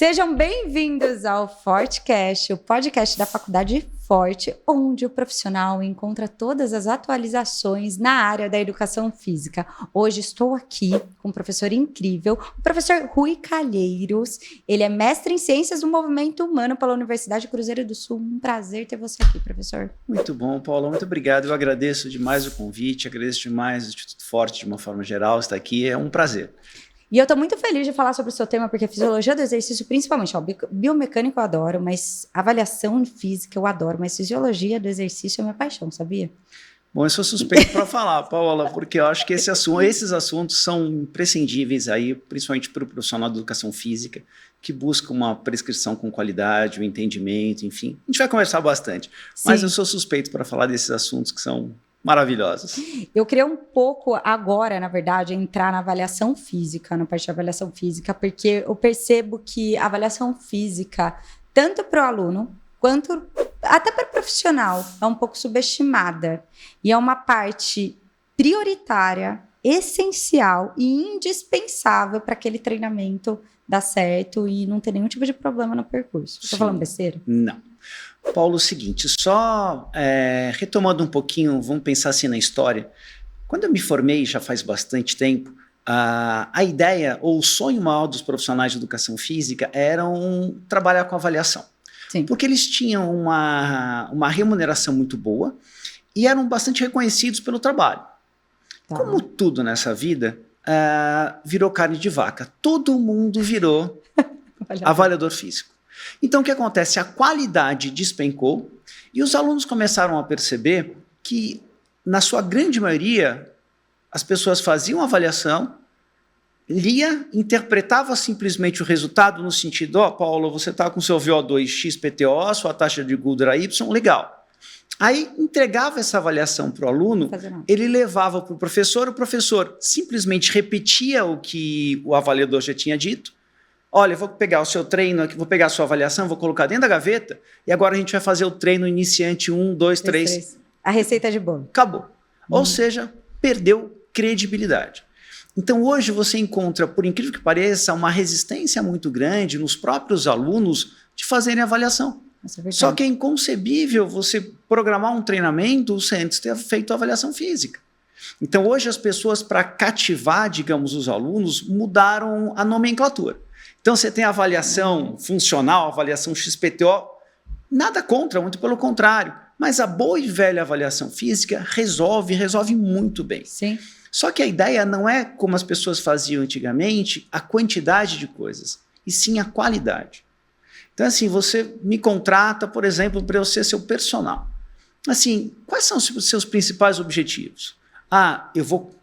Sejam bem-vindos ao Fortecast, o podcast da Faculdade Forte, onde o profissional encontra todas as atualizações na área da educação física. Hoje estou aqui com um professor incrível, o professor Rui Calheiros. Ele é mestre em Ciências do Movimento Humano pela Universidade Cruzeiro do Sul. Um prazer ter você aqui, professor. Muito bom, Paula. Muito obrigado. Eu agradeço demais o convite, agradeço demais o Instituto Forte, de uma forma geral, estar aqui. É um prazer. E eu estou muito feliz de falar sobre o seu tema, porque a fisiologia do exercício, principalmente, biomecânico eu adoro, mas avaliação física eu adoro, mas fisiologia do exercício é minha paixão, sabia? Bom, eu sou suspeito para falar, Paula, porque eu acho que esses assuntos são imprescindíveis aí, principalmente para o profissional de educação física, que busca uma prescrição com qualidade, um entendimento, enfim. A gente vai conversar bastante, mas eu sou suspeito para falar desses assuntos que são maravilhosos. Eu queria um pouco agora, na verdade, entrar na avaliação física, na parte da avaliação física, porque eu percebo que a avaliação física, tanto para o aluno, quanto até para o profissional, é um pouco subestimada. E é uma parte prioritária, essencial e indispensável para aquele treinamento dar certo e não ter nenhum tipo de problema no percurso. Estou falando besteira? Não. Paulo, o seguinte, só retomando um pouquinho, vamos pensar assim na história. Quando eu me formei, já faz bastante tempo, a ideia ou o sonho maior dos profissionais de educação física era trabalhar com avaliação. Sim. Porque eles tinham uma remuneração muito boa e eram bastante reconhecidos pelo trabalho. Tá. Como tudo nessa vida, virou carne de vaca. Todo mundo virou avaliador físico. Então, o que acontece? A qualidade despencou e os alunos começaram a perceber que, na sua grande maioria, as pessoas faziam avaliação, interpretava simplesmente o resultado no sentido, Paulo, você está com seu VO2 XPTO, sua taxa de Goodr Y, legal. Aí, entregava essa avaliação para o aluno, ele levava para o professor simplesmente repetia o que o avaliador já tinha dito. Olha, eu vou pegar o seu treino aqui, vou pegar a sua avaliação, vou colocar dentro da gaveta e agora a gente vai fazer o treino iniciante 1, 2, 3. A receita de bolo. Acabou. Ou seja, perdeu credibilidade. Então hoje você encontra, por incrível que pareça, uma resistência muito grande nos próprios alunos de fazerem avaliação. Só que é inconcebível você programar um treinamento sem antes ter feito a avaliação física. Então hoje as pessoas, para cativar, digamos, os alunos, mudaram a nomenclatura. Então, você tem a avaliação funcional, avaliação XPTO, nada contra, muito pelo contrário. Mas a boa e velha avaliação física resolve muito bem. Sim. Só que a ideia não é, como as pessoas faziam antigamente, a quantidade de coisas, e sim a qualidade. Então, assim, você me contrata, por exemplo, para eu ser seu personal. Assim, quais são os seus principais objetivos?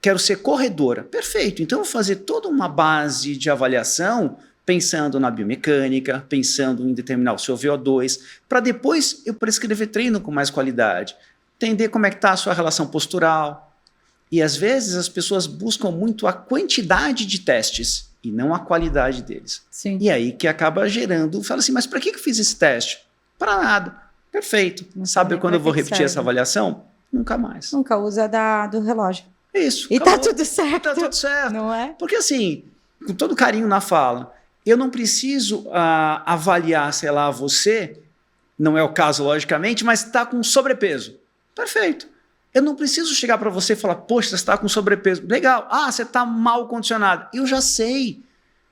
Quero ser corredora. Perfeito, então eu vou fazer toda uma base de avaliação pensando na biomecânica, pensando em determinar o seu VO2, para depois eu prescrever treino com mais qualidade, entender como é que está a sua relação postural. E às vezes as pessoas buscam muito a quantidade de testes e não a qualidade deles. Sim. E aí que acaba gerando, fala assim, mas para que eu fiz esse teste? Para nada. Perfeito. Sabe quando eu vou repetir essa avaliação? Nunca mais. Nunca usa do relógio. Isso. E acabou. Tá tudo certo. Tá tudo certo. Não é? Porque assim, com todo carinho na fala, eu não preciso avaliar, sei lá, você, não é o caso, logicamente, mas está com sobrepeso. Perfeito. Eu não preciso chegar para você e falar, poxa, você está com sobrepeso. Legal. Você está mal condicionado. Eu já sei.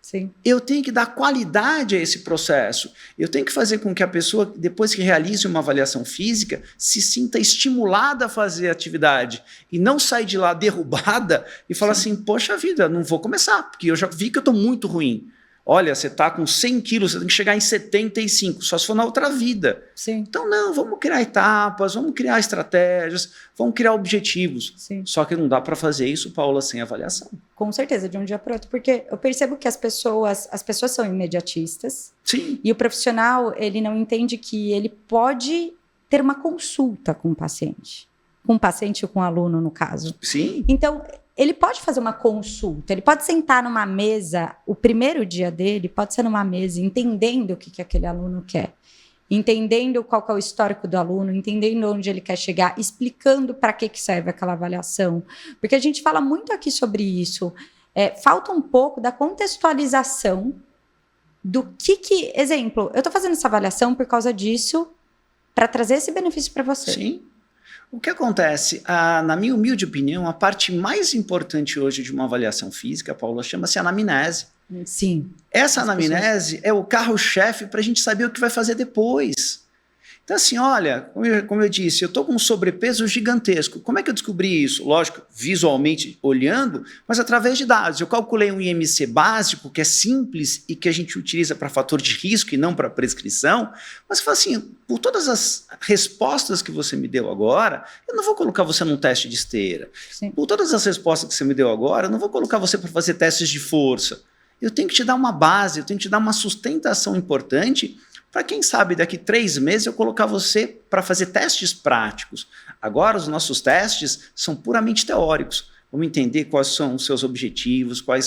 Sim. Eu tenho que dar qualidade a esse processo. Eu tenho que fazer com que a pessoa, depois que realize uma avaliação física, se sinta estimulada a fazer a atividade e não sair de lá derrubada e falar assim, poxa vida, não vou começar, porque eu já vi que eu estou muito ruim. Olha, você está com 100 quilos, você tem que chegar em 75, só se for na outra vida. Sim. Então, não, vamos criar etapas, vamos criar estratégias, vamos criar objetivos. Sim. Só que não dá para fazer isso, Paula, sem avaliação. Com certeza, de um dia para outro, porque eu percebo que as pessoas são imediatistas. Sim. E o profissional, ele não entende que ele pode ter uma consulta com o paciente. Com o paciente ou com o aluno, no caso. Sim. Então, ele pode fazer uma consulta, ele pode sentar numa mesa, o primeiro dia dele pode ser numa mesa, entendendo o que aquele aluno quer, entendendo qual que é o histórico do aluno, entendendo onde ele quer chegar, explicando para que serve aquela avaliação. Porque a gente fala muito aqui sobre isso. Falta um pouco da contextualização exemplo, eu estou fazendo essa avaliação por causa disso, para trazer esse benefício para você. Sim. O que acontece, na minha humilde opinião, a parte mais importante hoje de uma avaliação física, Paula, chama-se anamnese. Sim. Essa anamnese é o carro-chefe para a gente saber o que vai fazer depois. Então, assim, olha, como eu disse, eu estou com um sobrepeso gigantesco. Como é que eu descobri isso? Lógico, visualmente olhando, mas através de dados. Eu calculei um IMC básico, que é simples e que a gente utiliza para fator de risco e não para prescrição. Mas eu falo assim, por todas as respostas que você me deu agora, eu não vou colocar você num teste de esteira. Sim. Por todas as respostas que você me deu agora, eu não vou colocar você para fazer testes de força. Eu tenho que te dar uma base, eu tenho que te dar uma sustentação importante para quem sabe daqui 3 meses eu colocar você para fazer testes práticos. Agora os nossos testes são puramente teóricos. Vamos entender quais são os seus objetivos, qual é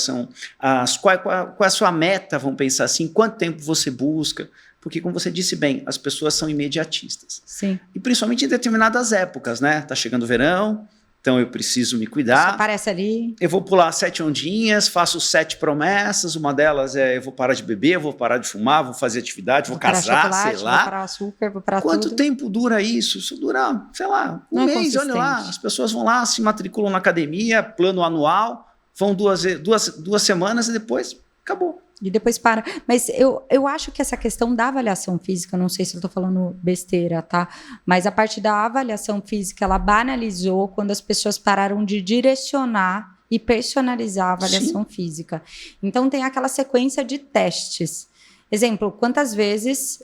a sua meta, vamos pensar assim, quanto tempo você busca. Porque, como você disse bem, as pessoas são imediatistas. Sim. E principalmente em determinadas épocas, né? Tá chegando o verão, então eu preciso me cuidar. Isso aparece ali. Eu vou pular 7 ondinhas, faço 7 promessas, uma delas é eu vou parar de beber, eu vou parar de fumar, vou fazer atividade, vou casar, sei lá. Vou parar açúcar, vou parar Quanto tudo. tempo dura isso? Isso dura, sei lá, um mês, olha lá. As pessoas vão lá, se matriculam na academia, plano anual, vão duas semanas e depois acabou. E depois para. Mas eu acho que essa questão da avaliação física, não sei se eu estou falando besteira, tá? Mas a parte da avaliação física, ela banalizou quando as pessoas pararam de direcionar e personalizar a avaliação física. Então, tem aquela sequência de testes. Exemplo, quantas vezes,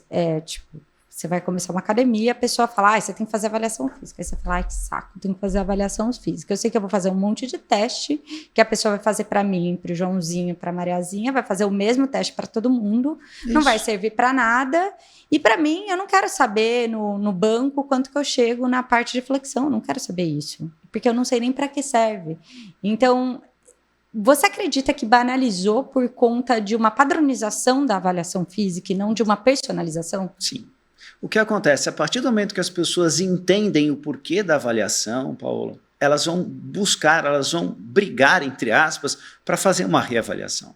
você vai começar uma academia, a pessoa fala, você tem que fazer avaliação física. Aí você fala, ai, que saco, tem que fazer avaliação física. Eu sei que eu vou fazer um monte de teste, que a pessoa vai fazer para mim, para o Joãozinho, para a Mariazinha, vai fazer o mesmo teste para todo mundo, não vai servir para nada. E para mim, eu não quero saber no banco quanto que eu chego na parte de flexão, eu não quero saber isso, porque eu não sei nem para que serve. Então, você acredita que banalizou por conta de uma padronização da avaliação física e não de uma personalização? Sim. O que acontece? A partir do momento que as pessoas entendem o porquê da avaliação, Paulo, elas vão buscar, elas vão brigar, entre aspas, para fazer uma reavaliação.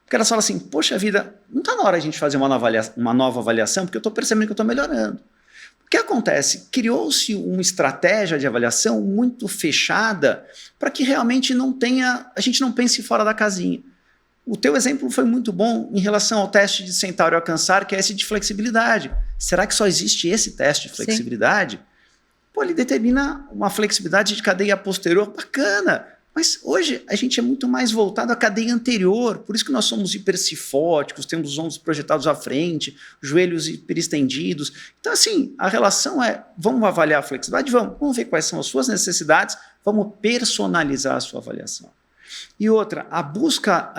Porque elas falam assim, poxa vida, não está na hora de a gente fazer uma nova avaliação, porque eu estou percebendo que eu estou melhorando. O que acontece? Criou-se uma estratégia de avaliação muito fechada para que realmente a gente não pense fora da casinha. O teu exemplo foi muito bom em relação ao teste de Centauro alcançar, que é esse de flexibilidade. Será que só existe esse teste de flexibilidade? Sim. Pô, ele determina uma flexibilidade de cadeia posterior bacana, mas hoje a gente é muito mais voltado à cadeia anterior, por isso que nós somos hipercifóticos, temos os ombros projetados à frente, joelhos hiperestendidos. Então, assim, a relação é, vamos avaliar a flexibilidade? Vamos ver quais são as suas necessidades, vamos personalizar a sua avaliação. E outra, a busca,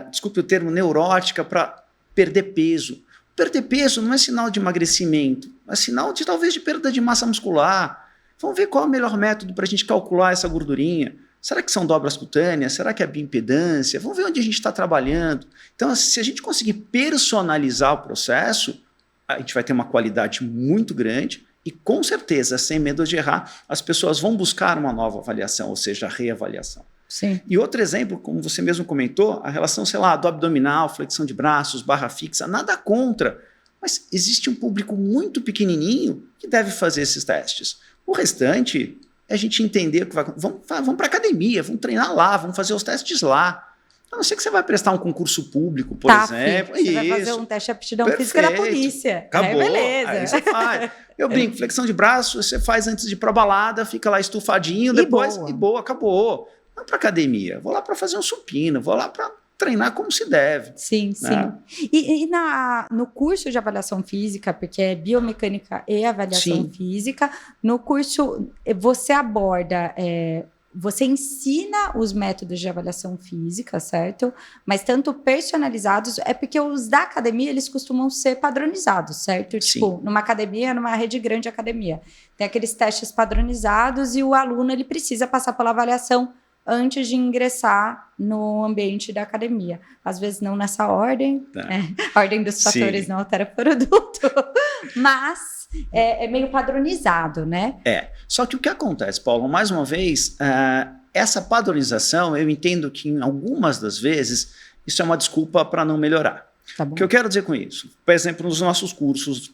desculpe o termo, neurótica para perder peso. Perder peso não é sinal de emagrecimento, é sinal de talvez de perda de massa muscular. Vamos ver qual é o melhor método para a gente calcular essa gordurinha. Será que são dobras cutâneas? Será que é bioimpedância? Vamos ver onde a gente está trabalhando. Então, se a gente conseguir personalizar o processo, a gente vai ter uma qualidade muito grande e, com certeza, sem medo de errar, as pessoas vão buscar uma nova avaliação, ou seja, a reavaliação. Sim. E outro exemplo, como você mesmo comentou, a relação, sei lá, do abdominal, flexão de braços, barra fixa, nada contra, mas existe um público muito pequenininho que deve fazer esses testes. O restante é a gente entender que vamos para a academia, vamos treinar lá, vamos fazer os testes lá. A não ser que você vai prestar um concurso público, por exemplo. Você vai fazer um teste de aptidão física da polícia. Acabou. Aí beleza. Aí você faz. Eu brinco, flexão de braço, você faz antes de ir pra balada, fica lá estufadinho, depois acabou. Não para academia, vou lá para fazer um supino, vou lá para treinar como se deve. Sim, né? sim. E no curso de avaliação física, porque é biomecânica e avaliação física, no curso você aborda, você ensina os métodos de avaliação física, certo? Mas tanto personalizados, é porque os da academia, eles costumam ser padronizados, certo? Sim. Tipo, numa academia, numa rede grande de academia. Tem aqueles testes padronizados e o aluno, ele precisa passar pela avaliação antes de ingressar no ambiente da academia. Às vezes não nessa ordem, a ordem dos fatores não altera o produto, mas é meio padronizado, né? Só que o que acontece, Paulo, mais uma vez, essa padronização, eu entendo que em algumas das vezes, isso é uma desculpa para não melhorar. Tá bom. O que eu quero dizer com isso? Por exemplo, nos nossos cursos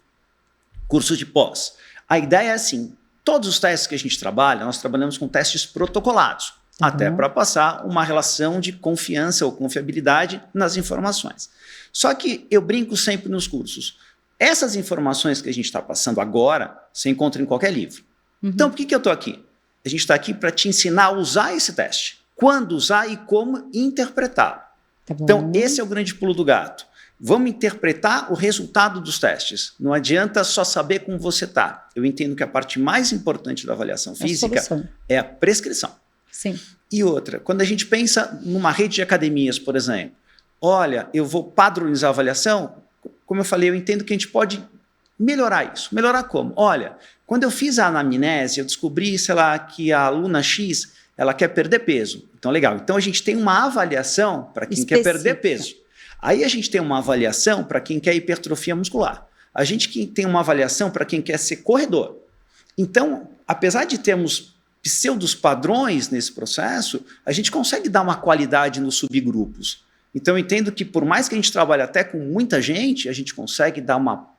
de pós, a ideia é assim, todos os testes que a gente trabalha, nós trabalhamos com testes protocolados, até para passar uma relação de confiança ou confiabilidade nas informações. Só que eu brinco sempre nos cursos. Essas informações que a gente está passando agora, você encontra em qualquer livro. Então, por que eu estou aqui? A gente está aqui para te ensinar a usar esse teste. Quando usar e como interpretá-lo. Tá bom. Então, esse é o grande pulo do gato. Vamos interpretar o resultado dos testes. Não adianta só saber como você está. Eu entendo que a parte mais importante da avaliação física é a prescrição. Sim. E outra, quando a gente pensa numa rede de academias, por exemplo, olha, eu vou padronizar a avaliação, como eu falei, eu entendo que a gente pode melhorar isso. Melhorar como? Olha, quando eu fiz a anamnese, eu descobri, sei lá, que a aluna X, ela quer perder peso. Então, legal. Então, a gente tem uma avaliação para quem quer perder peso. Aí, a gente tem uma avaliação para quem quer hipertrofia muscular. A gente tem uma avaliação para quem quer ser corredor. Então, apesar de termos pseudos padrões nesse processo, a gente consegue dar uma qualidade nos subgrupos. Então, eu entendo que, por mais que a gente trabalhe até com muita gente, a gente consegue dar uma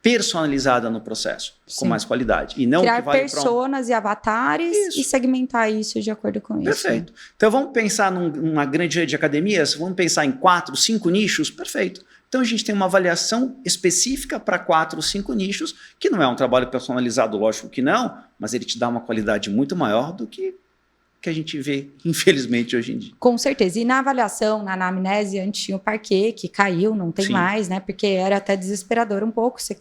personalizada no processo, com mais qualidade. E não criar que vale personas e avatares e segmentar isso de acordo com isso. Perfeito. Então, vamos pensar numa grande rede de academias, vamos pensar em 4, 5 nichos, perfeito. Então, a gente tem uma avaliação específica para 4, 5 nichos, que não é um trabalho personalizado, lógico que não, mas ele te dá uma qualidade muito maior do que a gente vê, infelizmente, hoje em dia. Com certeza. E na avaliação, na anamnese, antes tinha o parquet, que caiu, não tem mais, né? Porque era até desesperador um pouco. Você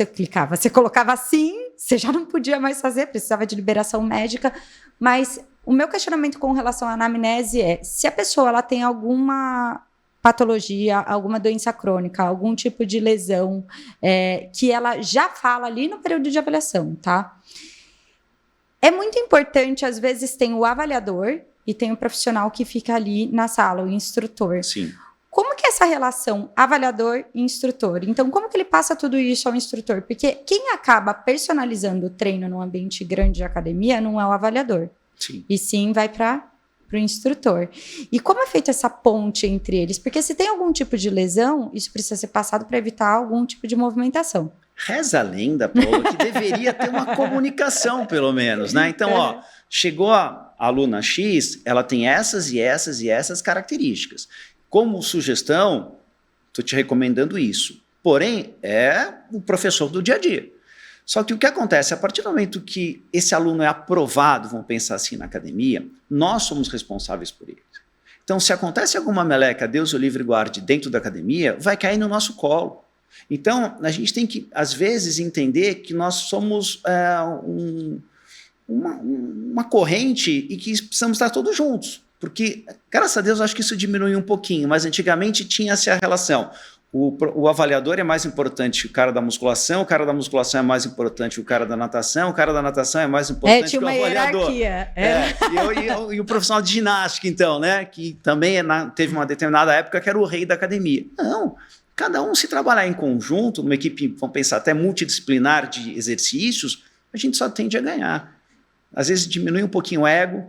clicava, você colocava assim, você já não podia mais fazer, precisava de liberação médica. Mas o meu questionamento com relação à anamnese é, se a pessoa ela tem alguma patologia, alguma doença crônica, algum tipo de lesão, que ela já fala ali no período de avaliação, tá? É muito importante, às vezes tem o avaliador e tem o profissional que fica ali na sala, o instrutor. Sim. Como que é essa relação avaliador e instrutor? Então, como que ele passa tudo isso ao instrutor? Porque quem acaba personalizando o treino num ambiente grande de academia não é o avaliador. Sim. E sim vai para o instrutor. E como é feita essa ponte entre eles? Porque se tem algum tipo de lesão, isso precisa ser passado para evitar algum tipo de movimentação. Reza a lenda, Paulo, que deveria ter uma comunicação, pelo menos, né? Então, ó, chegou a aluna X, ela tem essas e essas e essas características. Como sugestão, estou te recomendando isso. Porém, é o professor do dia a dia. Só que o que acontece, a partir do momento que esse aluno é aprovado, vamos pensar assim, na academia, nós somos responsáveis por ele. Então, se acontece alguma meleca, Deus o livre guarde, dentro da academia, vai cair no nosso colo. Então, a gente tem que, às vezes, entender que nós somos uma corrente e que precisamos estar todos juntos. Porque, graças a Deus, acho que isso diminuiu um pouquinho, mas antigamente tinha-se a relação. O avaliador é mais importante que o cara da musculação é mais importante que o cara da natação é mais importante que o avaliador. E o profissional de ginástica, então, né? Que também teve uma determinada época que era o rei da academia. Não. Cada um, se trabalhar em conjunto, numa equipe, vamos pensar, até multidisciplinar de exercícios, a gente só tende a ganhar. Às vezes diminui um pouquinho o ego,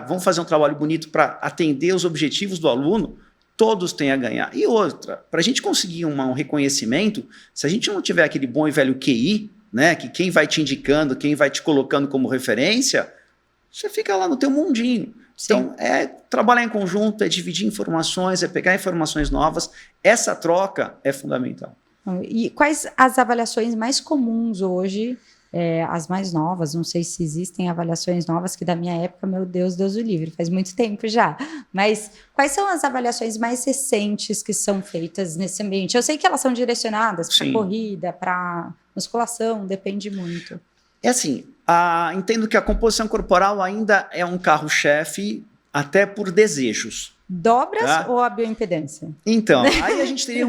vamos fazer um trabalho bonito para atender os objetivos do aluno, todos têm a ganhar. E outra, para a gente conseguir um reconhecimento, se a gente não tiver aquele bom e velho QI, né, que quem vai te indicando, quem vai te colocando como referência, você fica lá no teu mundinho. Sim. Então, é trabalhar em conjunto, é dividir informações, é pegar informações novas. Essa troca é fundamental. E quais as avaliações mais comuns hoje, as mais novas? Não sei se existem avaliações novas, que da minha época, meu Deus, Deus o livre, faz muito tempo já. Mas quais são as avaliações mais recentes que são feitas nesse ambiente? Eu sei que elas são direcionadas para corrida, para musculação, depende muito. É assim, entendo que a composição corporal ainda é um carro-chefe até por desejos. Dobras ou a bioimpedância? Então, aí a gente teria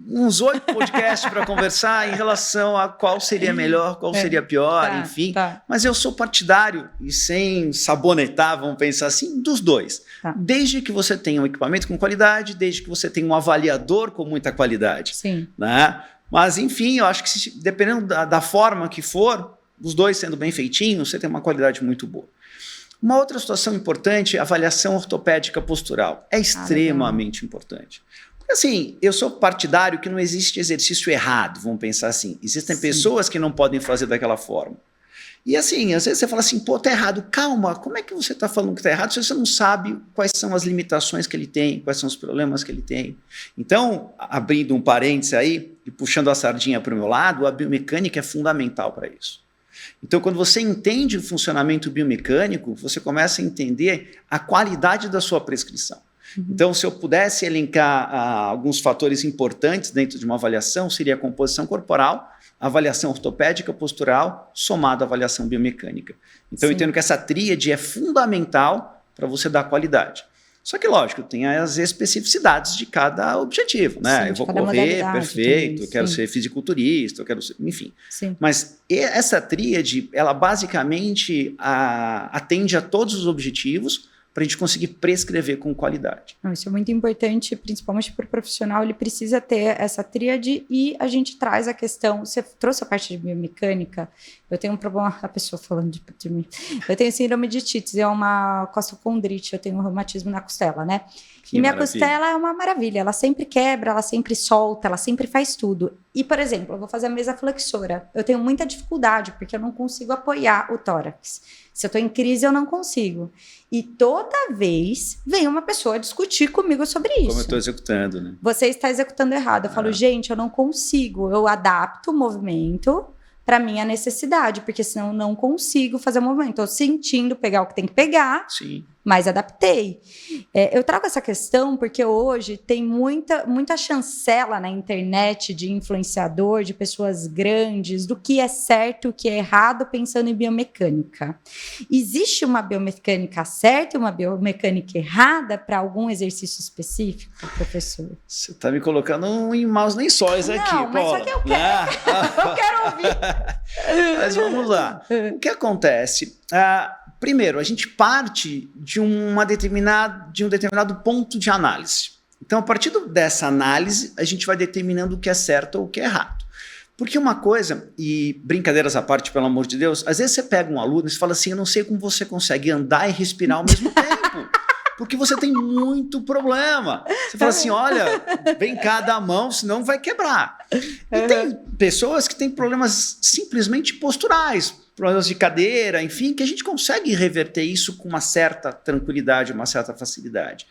uns 8 podcasts para conversar em relação a qual seria melhor, qual seria pior, enfim. Mas eu sou partidário, e sem sabonetar, vamos pensar assim, dos dois. Desde que você tenha um equipamento com qualidade, desde que você tenha um avaliador com muita qualidade. Sim. Né? Mas, enfim, eu acho que dependendo da forma que for, os dois sendo bem feitinhos, você tem uma qualidade muito boa. Uma outra situação importante é a avaliação ortopédica postural. É extremamente importante. Assim, eu sou partidário que não existe exercício errado, vamos pensar assim. Existem pessoas que não podem fazer daquela forma. E assim, às vezes você fala assim, pô, tá errado. Calma, como é que você tá falando que tá errado se você não sabe quais são as limitações que ele tem, quais são os problemas que ele tem? Então, abrindo um parêntese aí e puxando a sardinha para o meu lado, a biomecânica é fundamental para isso. Então, quando você entende o funcionamento biomecânico, você começa a entender a qualidade da sua prescrição. Então, se eu pudesse elencar alguns fatores importantes dentro de uma avaliação, seria a composição corporal, a avaliação ortopédica postural, somada à avaliação biomecânica. Então, eu entendo que essa tríade é fundamental para você dar qualidade. Só que, lógico, tem as especificidades de cada objetivo, né? Sim, eu vou correr, perfeito, eu quero ser fisiculturista, eu quero ser, enfim. Sim. Mas essa tríade, ela basicamente atende a todos os objetivos para a gente conseguir prescrever com qualidade. Isso é muito importante, principalmente para o profissional, ele precisa ter essa tríade e a gente traz a questão, você trouxe a parte de biomecânica, eu tenho um problema, a pessoa falando de mim, eu tenho síndrome de Tietz, é uma costocondrite, eu tenho um reumatismo na costela, né? Que e minha maravilha. costela é uma maravilha, ela sempre quebra, ela sempre solta, ela sempre faz tudo. E, por exemplo, eu vou fazer a mesa flexora, eu tenho muita dificuldade, porque eu não consigo apoiar o tórax. Se eu estou em crise, eu não consigo. E toda vez vem uma pessoa discutir comigo sobre isso. Como eu estou executando, né? Você está executando errado. Eu falo, gente, eu não consigo. Eu adapto o movimento para minha necessidade, porque senão eu não consigo fazer o movimento. Estou sentindo pegar o que tem que pegar, Sim. mas adaptei. Eu trago essa questão porque hoje tem muita chancela na internet de influenciador, de pessoas grandes, do que é certo e o que é errado pensando em biomecânica. Existe uma biomecânica certa e uma biomecânica errada para algum exercício específico, professor? Você está me colocando em maus lençóis aqui, Não, mas Paula. só que eu quero, eu quero ouvir. Mas vamos lá. O que acontece? Primeiro, a gente parte de um determinado ponto de análise. Então, a partir dessa análise, a gente vai determinando o que é certo ou o que é errado. Porque uma coisa, e brincadeiras à parte, pelo amor de Deus, às vezes você pega um aluno e fala assim, eu não sei como você consegue andar e respirar ao mesmo tempo. Porque você tem muito problema. Você fala assim, olha, vem cá da mão, senão vai quebrar. E tem pessoas que têm problemas simplesmente posturais, problemas de cadeira, enfim, que a gente consegue reverter isso com uma certa tranquilidade, uma certa facilidade.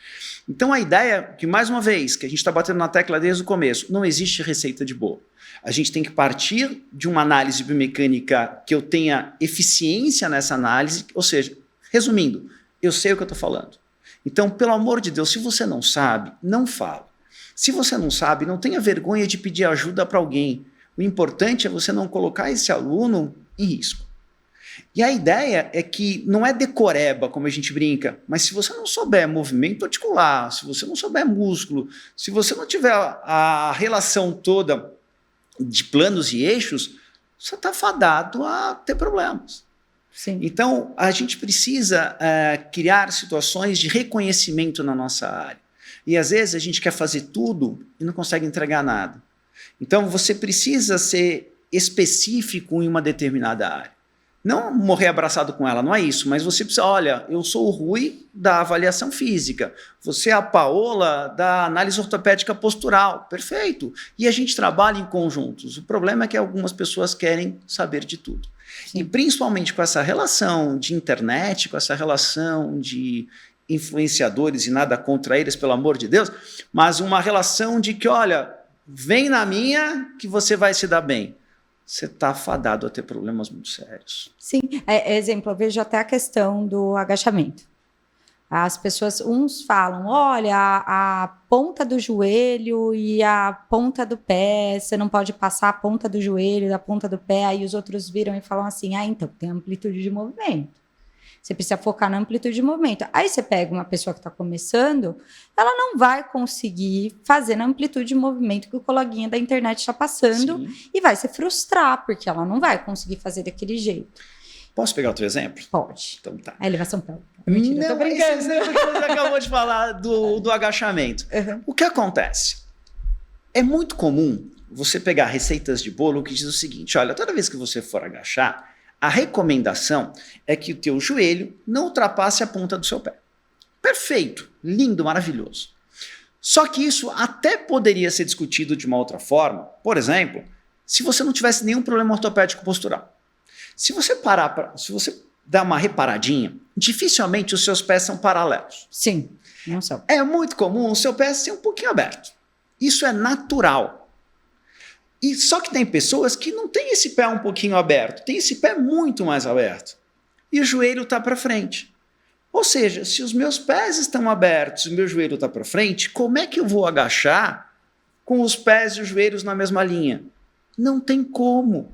Então a ideia, que mais uma vez, que a gente está batendo na tecla desde o começo, não existe receita de bolo. A gente tem que partir de uma análise biomecânica que eu tenha eficiência nessa análise, ou seja, resumindo, eu sei o que eu estou falando. Então, pelo amor de Deus, se você não sabe, não fala. Se você não sabe, não tenha vergonha de pedir ajuda para alguém. O importante é você não colocar esse aluno em risco. E a ideia é que não é decoreba, como a gente brinca, mas se você não souber movimento articular, se você não souber músculo, se você não tiver a relação toda de planos e eixos, você está fadado a ter problemas. Sim. Então, a gente precisa criar situações de reconhecimento na nossa área. E, às vezes, a gente quer fazer tudo e não consegue entregar nada. Então, você precisa ser específico em uma determinada área. Não morrer abraçado com ela, não é isso, mas você precisa, olha, eu sou o Rui da avaliação física, você é a Paola da análise ortopédica postural, perfeito. E a gente trabalha em conjuntos. O problema é que algumas pessoas querem saber de tudo. Sim. E principalmente com essa relação de internet, com essa relação de influenciadores, e nada contra eles, pelo amor de Deus, mas uma relação de que, olha, vem na minha que você vai se dar bem. Você está fadado a ter problemas muito sérios. Sim, exemplo, eu vejo até a questão do agachamento. As pessoas, uns falam, olha, a ponta do joelho e a ponta do pé, você não pode passar a ponta do joelho da ponta do pé, aí os outros viram e falam assim, então tem amplitude de movimento. Você precisa focar na amplitude de movimento. Aí você pega uma pessoa que está começando, ela não vai conseguir fazer na amplitude de movimento que o coleguinha da internet está passando. Sim. E vai se frustrar, porque ela não vai conseguir fazer daquele jeito. Posso pegar outro exemplo? Pode. Então tá. A elevação pélvica. Mentira, não, eu tô brincando. Esse exemplo que você acabou de falar do agachamento. Uhum. O que acontece? É muito comum você pegar receitas de bolo que diz o seguinte, olha, toda vez que você for agachar, a recomendação é que o teu joelho não ultrapasse a ponta do seu pé. Perfeito, lindo, maravilhoso. Só que isso até poderia ser discutido de uma outra forma. Por exemplo, se você não tivesse nenhum problema ortopédico postural. Se você dar uma reparadinha, dificilmente os seus pés são paralelos. Sim, não são. É muito comum o seu pé ser um pouquinho aberto. Isso é natural. E só que tem pessoas que não têm esse pé um pouquinho aberto, tem esse pé muito mais aberto. E o joelho está para frente. Ou seja, se os meus pés estão abertos e o meu joelho está para frente, como é que eu vou agachar com os pés e os joelhos na mesma linha? Não tem como.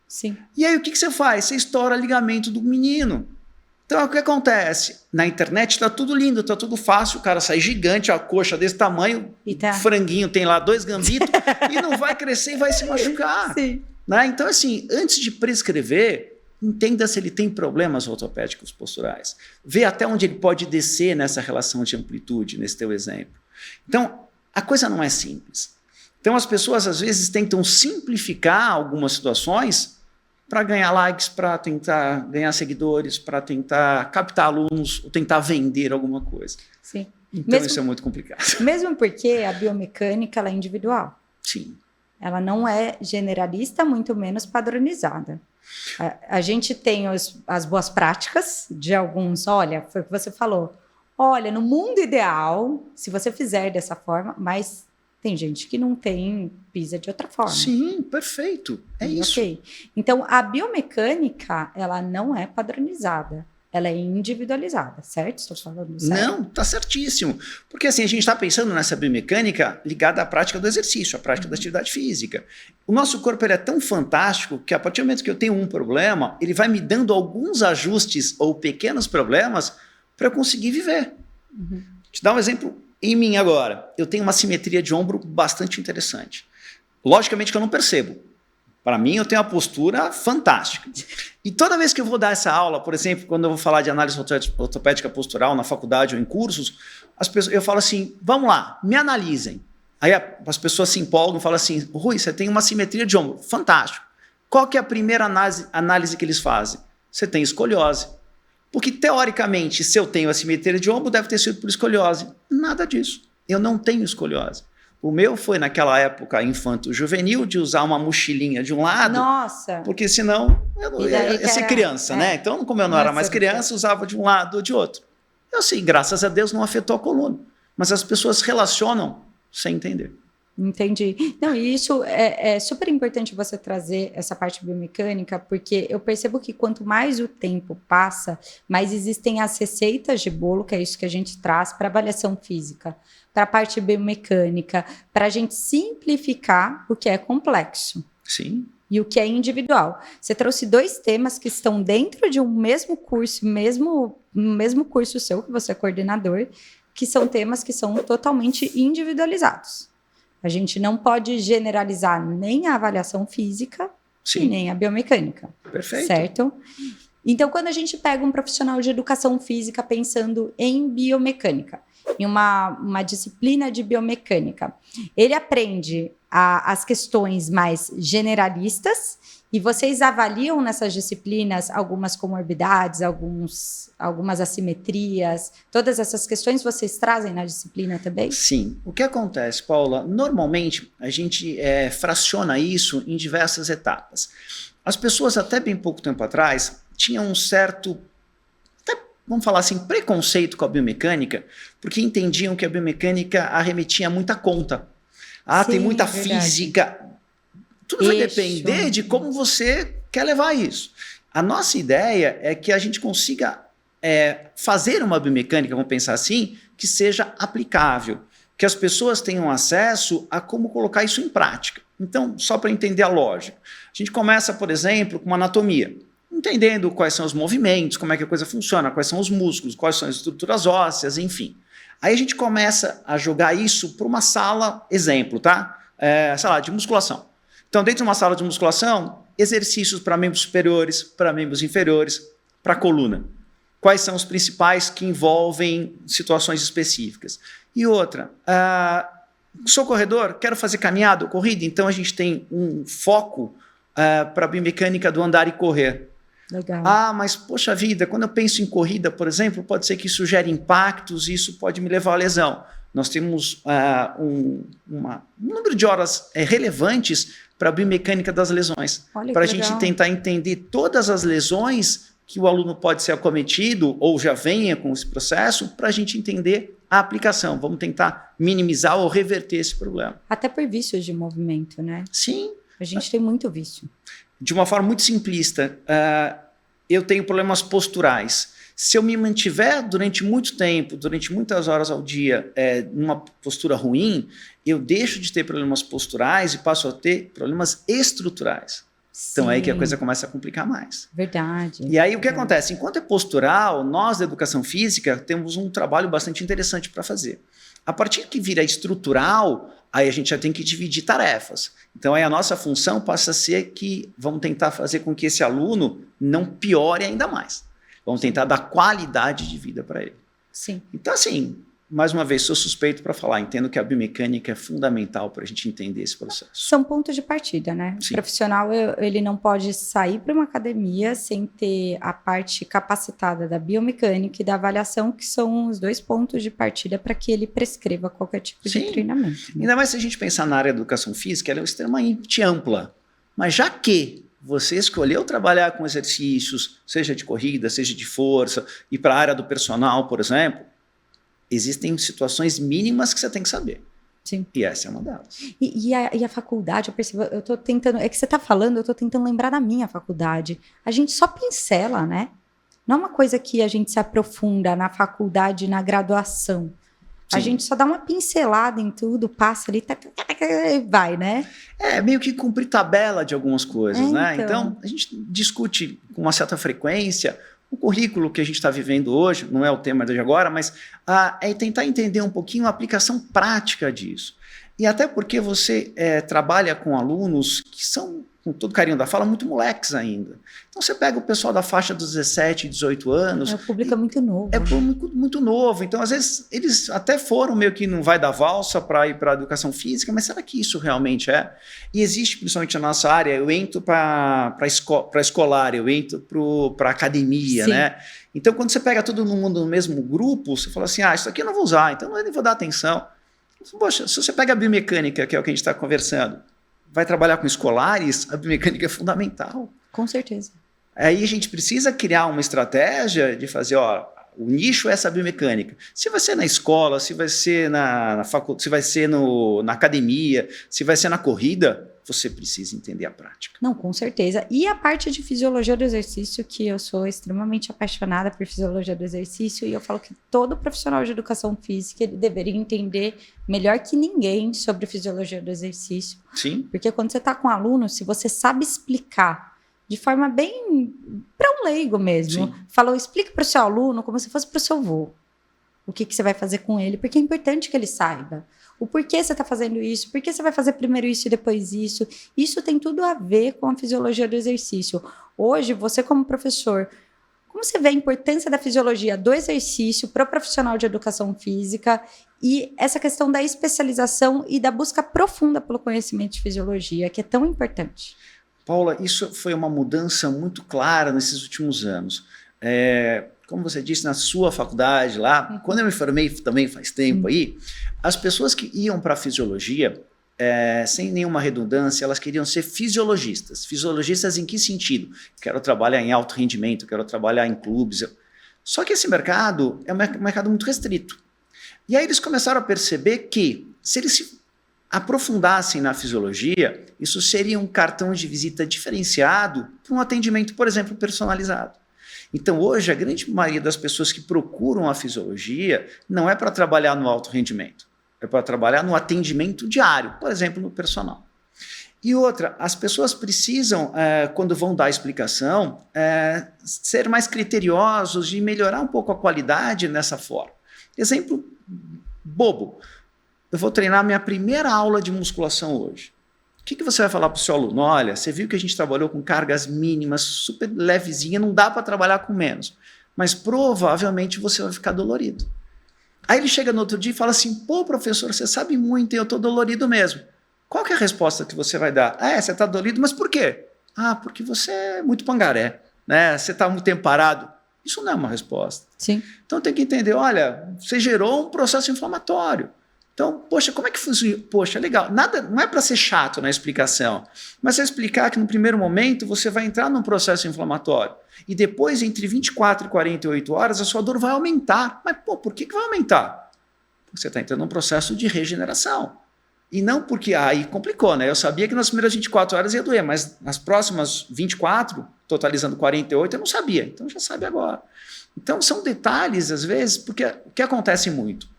Sim. E aí o que você faz? Você estoura o ligamento do menino. Então o que acontece? Na internet está tudo lindo, está tudo fácil, o cara sai gigante, a coxa desse tamanho, franguinho tem lá 2 gambitos e não vai crescer e vai se machucar. Sim. Né? Então assim, antes de prescrever, entenda se ele tem problemas ortopédicos posturais. Vê até onde ele pode descer nessa relação de amplitude, nesse teu exemplo. Então, a coisa não é simples. Então as pessoas às vezes tentam simplificar algumas situações para ganhar likes, para tentar ganhar seguidores, para tentar captar alunos, ou tentar vender alguma coisa. Sim. Então isso é muito complicado. Mesmo porque a biomecânica ela é individual. Sim. Ela não é generalista, muito menos padronizada. A gente tem as boas práticas de alguns, olha, foi o que você falou. Olha, no mundo ideal, se você fizer dessa forma, mas tem gente que não tem, pisa de outra forma. Sim, perfeito. É isso. Okay. Então, a biomecânica, ela não é padronizada. Ela é individualizada, certo? Estou falando certo? Não, está certíssimo. Porque assim, a gente está pensando nessa biomecânica ligada à prática do exercício, à prática da atividade física. O nosso corpo ele é tão fantástico que a partir do momento que eu tenho um problema, ele vai me dando alguns ajustes ou pequenos problemas para eu conseguir viver. Uhum. Te dar um exemplo em mim agora. Eu tenho uma simetria de ombro bastante interessante. Logicamente que eu não percebo. Para mim, eu tenho uma postura fantástica. E toda vez que eu vou dar essa aula, por exemplo, quando eu vou falar de análise ortopédica postural na faculdade ou em cursos, eu falo assim, vamos lá, me analisem. Aí as pessoas se empolgam e falam assim, Rui, você tem uma simetria de ombro, fantástico. Qual que é a primeira análise que eles fazem? Você tem escoliose. Porque, teoricamente, se eu tenho a simetria de ombro, deve ter sido por escoliose. Nada disso. Eu não tenho escoliose. O meu foi, naquela época, infanto-juvenil, de usar uma mochilinha de um lado. Nossa! Porque senão eu ia ser criança, né? Então, como eu não era mais criança, usava de um lado ou de outro. Eu, assim, graças a Deus, não afetou a coluna. Mas as pessoas relacionam sem entender. Entendi. Não, e isso é super importante você trazer essa parte biomecânica, porque eu percebo que quanto mais o tempo passa, mais existem as receitas de bolo, que é isso que a gente traz para avaliação física, para a parte biomecânica, para a gente simplificar o que é complexo. Sim. E o que é individual. Você trouxe 2 temas que estão dentro de um mesmo curso, mesmo curso seu, que você é coordenador, que são temas que são totalmente individualizados. A gente não pode generalizar nem a avaliação física e nem a biomecânica. Perfeito. Certo? Então, quando a gente pega um profissional de educação física pensando em biomecânica, em uma disciplina de biomecânica, ele aprende as questões mais generalistas e vocês avaliam nessas disciplinas algumas comorbidades, algumas assimetrias, todas essas questões vocês trazem na disciplina também? Sim. O que acontece, Paula? Normalmente a gente fraciona isso em diversas etapas. As pessoas até bem pouco tempo atrás tinham um certo, vamos falar assim, preconceito com a biomecânica, porque entendiam que a biomecânica arremetia muita conta. Sim, tem muita física. Tudo vai depender de como você quer levar isso. A nossa ideia é que a gente consiga fazer uma biomecânica, vamos pensar assim, que seja aplicável, que as pessoas tenham acesso a como colocar isso em prática. Então, só para entender a lógica, a gente começa, por exemplo, com uma anatomia, entendendo quais são os movimentos, como é que a coisa funciona, quais são os músculos, quais são as estruturas ósseas, enfim. Aí a gente começa a jogar isso para uma sala, exemplo, tá? Sei lá, de musculação. Então, dentro de uma sala de musculação, exercícios para membros superiores, para membros inferiores, para a coluna. Quais são os principais que envolvem situações específicas? E outra, sou corredor, quero fazer caminhada ou corrida, então a gente tem um foco para a biomecânica do andar e correr. Legal. Mas poxa vida, quando eu penso em corrida, por exemplo, pode ser que isso gere impactos e isso pode me levar à lesão. nós temos um número de horas relevantes para a biomecânica das lesões, para a gente tentar entender todas as lesões que o aluno pode ser acometido ou já venha com esse processo, para a gente entender a aplicação. Vamos tentar minimizar ou reverter esse problema. Até por vícios de movimento, né? Sim. A gente tem muito vício. De uma forma muito simplista, eu tenho problemas posturais. Se eu me mantiver durante muito tempo, durante muitas horas ao dia, numa postura ruim, eu deixo de ter problemas posturais e passo a ter problemas estruturais. Sim. Então é aí que a coisa começa a complicar mais. Verdade. E aí o que acontece? Enquanto é postural, nós da educação física temos um trabalho bastante interessante para fazer. A partir que vira estrutural, aí a gente já tem que dividir tarefas. Então aí a nossa função passa a ser que vamos tentar fazer com que esse aluno não piore ainda mais. Vamos tentar dar qualidade de vida para ele. Sim. Então assim, mais uma vez, sou suspeito para falar. Entendo que a biomecânica é fundamental para a gente entender esse processo. São pontos de partida, né? Sim. O profissional, ele não pode sair para uma academia sem ter a parte capacitada da biomecânica e da avaliação, que são os 2 pontos de partida para que ele prescreva qualquer tipo de treinamento. Né? Ainda mais se a gente pensar na área da educação física, ela é extremamente ampla. Mas já que você escolheu trabalhar com exercícios, seja de corrida, seja de força, e para a área do personal, por exemplo, existem situações mínimas que você tem que saber. Sim. E essa é uma delas. E a faculdade, eu percebo, eu tô tentando, é que você tá falando, eu tô tentando lembrar da minha faculdade. A gente só pincela, né? Não é uma coisa que a gente se aprofunda na faculdade, na graduação. Sim. A gente só dá uma pincelada em tudo, passa ali, e vai, né? É meio que cumprir tabela de algumas coisas, né? Então, a gente discute com uma certa frequência o currículo que a gente está vivendo hoje, não é o tema de agora, mas é tentar entender um pouquinho a aplicação prática disso. E até porque você trabalha com alunos que são, com todo carinho da fala, muito moleques ainda. Então você pega o pessoal da faixa dos 17, 18 anos... O público é muito novo. É muito novo. Então, às vezes, eles até foram meio que não vai dar valsa para ir para a educação física, mas será que isso realmente é? E existe, principalmente na nossa área, eu entro para escolar, eu entro para academia, sim, né? Então, quando você pega todo mundo no mesmo grupo, você fala assim, isso aqui eu não vou usar, então eu nem vou dar atenção. Poxa, se você pega a biomecânica, que é o que a gente está conversando, vai trabalhar com escolares, a biomecânica é fundamental. Com certeza. Aí a gente precisa criar uma estratégia de fazer, o nicho é essa biomecânica. Se vai ser na escola, se vai ser na faculdade, se vai ser na academia, se vai ser na corrida, você precisa entender a prática. Não, com certeza. E a parte de fisiologia do exercício, que eu sou extremamente apaixonada por fisiologia do exercício, e eu falo que todo profissional de educação física ele deveria entender melhor que ninguém sobre fisiologia do exercício. Sim. Porque quando você está com um aluno, se você sabe explicar de forma bem para um leigo mesmo, explique para o seu aluno como se fosse para o seu avô o que você vai fazer com ele, porque é importante que ele saiba o porquê você está fazendo isso, por que você vai fazer primeiro isso e depois isso. Isso tem tudo a ver com a fisiologia do exercício. Hoje, você como professor, como você vê a importância da fisiologia do exercício para o profissional de educação física e essa questão da especialização e da busca profunda pelo conhecimento de fisiologia, que é tão importante? Paula, isso foi uma mudança muito clara nesses últimos anos. Como você disse, na sua faculdade lá, quando eu me formei também faz tempo aí, as pessoas que iam para a fisiologia, sem nenhuma redundância, elas queriam ser fisiologistas. Fisiologistas em que sentido? Quero trabalhar em alto rendimento, quero trabalhar em clubes. Só que esse mercado é um mercado muito restrito. E aí eles começaram a perceber que, se eles se aprofundassem na fisiologia, isso seria um cartão de visita diferenciado para um atendimento, por exemplo, personalizado. Então, hoje, a grande maioria das pessoas que procuram a fisiologia não é para trabalhar no alto rendimento, é para trabalhar no atendimento diário, por exemplo, no personal. E outra, as pessoas precisam, quando vão dar explicação, ser mais criteriosos e melhorar um pouco a qualidade nessa forma. Exemplo bobo. Eu vou treinar minha primeira aula de musculação hoje. O que você vai falar para o seu aluno? Olha, você viu que a gente trabalhou com cargas mínimas, super levezinha, não dá para trabalhar com menos. Mas provavelmente você vai ficar dolorido. Aí ele chega no outro dia e fala assim, pô, professor, você sabe muito e eu estou dolorido mesmo. Qual que é a resposta que você vai dar? Você está dolorido, mas por quê? Porque você é muito pangaré, né? Você está muito tempo parado. Isso não é uma resposta. Sim. Então tem que entender, olha, você gerou um processo inflamatório. Então, poxa, como é que funciona? Poxa, legal. Nada, não é para ser chato na explicação, mas é explicar que no primeiro momento você vai entrar num processo inflamatório e depois, entre 24 e 48 horas, a sua dor vai aumentar. Mas, por que vai aumentar? Porque você está entrando num processo de regeneração. E não porque aí complicou, né? Eu sabia que nas primeiras 24 horas ia doer, mas nas próximas 24, totalizando 48, eu não sabia. Então já sabe agora. Então são detalhes, às vezes, porque o que acontece muito?